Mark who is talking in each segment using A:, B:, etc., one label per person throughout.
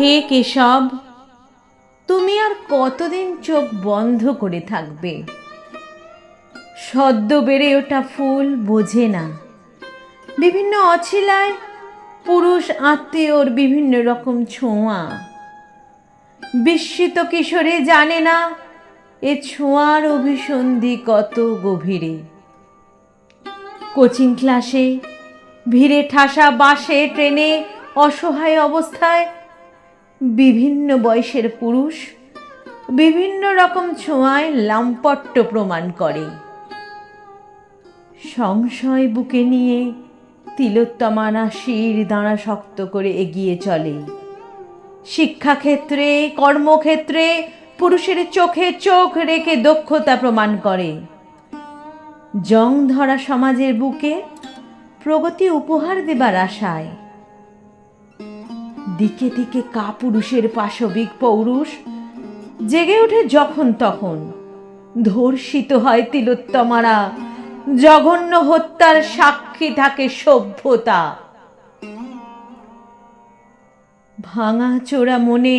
A: হে কেশব, তুমি আর কতদিন চোখ বন্ধ করে থাকবে? সদ্য বেড়ে ওঠা ফুল বোঝে না বিভিন্ন অছিলায় পুরুষ আত্মীয়র বিভিন্ন রকম ছোঁয়া। বিস্মিত কিশোরে জানে না এ ছোঁয়ার অভিসন্ধি কত গভীরে। কোচিং ক্লাসে, ভিড়ে ঠাসা বাসে, ট্রেনে অসহায় অবস্থায় বিভিন্ন বয়সের পুরুষ বিভিন্ন রকম ছোঁয়ায় লাম্পট্য প্রমাণ করে। সংশয় বুকে নিয়ে তিলোত্তমারা শির দাঁড়া শক্ত করে এগিয়ে চলে। শিক্ষাক্ষেত্রে, কর্মক্ষেত্রে পুরুষের চোখে চোখ রেখে দক্ষতা প্রমাণ করে। জং ধরা সমাজের বুকে প্রগতি উপহার দেবার আশায়। দিকে দিকে কাপুরুষের পাশবিক পৌরুষ জেগে ওঠে যখন তখন। ধর্ষিত হয় তিলোত্তমারা, জঘন্য হত্যার সাক্ষী থাকে সভ্যতা। ভাঙা চোরা মনে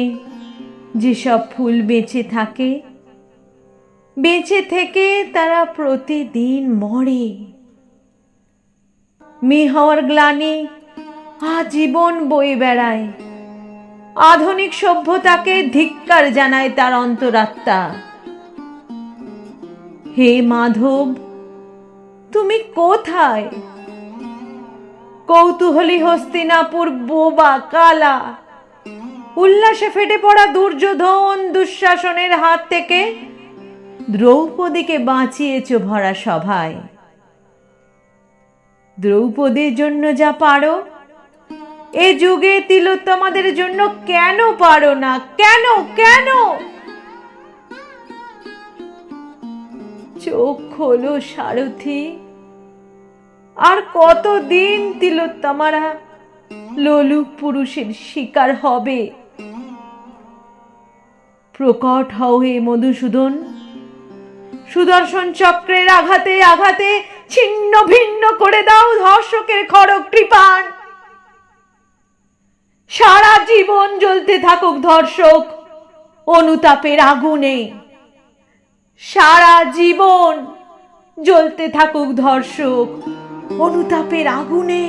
A: যেসব ফুল বেঁচে থাকে, বেঁচে থেকে তারা প্রতিদিন মরে। মেয়ে হওয়ার গ্লানি আজীবন বয়ে বেড়ায়। আধুনিক সভ্যতাকে ধিক্কার জানায় তার অন্তরাত্মা। হে মাধব, তুমি কোথায়? কৌতূহলী হস্তিনাপুর বোবা কালা উল্লাসে ফেটে পড়া দুর্যোধন দুঃশাসনের হাত থেকে দ্রৌপদীকে বাঁচিয়েছ ভরা সভায়। দ্রৌপদীর জন্য যা পারো এ যুগে তিলোত্তমাদের জন্য কেন পারো না? কেন কেন? চোখ খোলো সারথি, আর কতদিন তিলোত্তমারা লোলুপ পুরুষের শিকার হবে? প্রকট হও হে মধুসূদন, সুদর্শন চক্রের আঘাতে আঘাতে ছিন্ন ভিন্ন করে দাও ধর্ষকের খড়গ কৃপাণ। সারা জীবন জ্বলতে থাকুক ধর্ষক অনুতাপের আগুনে। সারা জীবন জ্বলতে থাকুক ধর্ষক অনুতাপের আগুনে।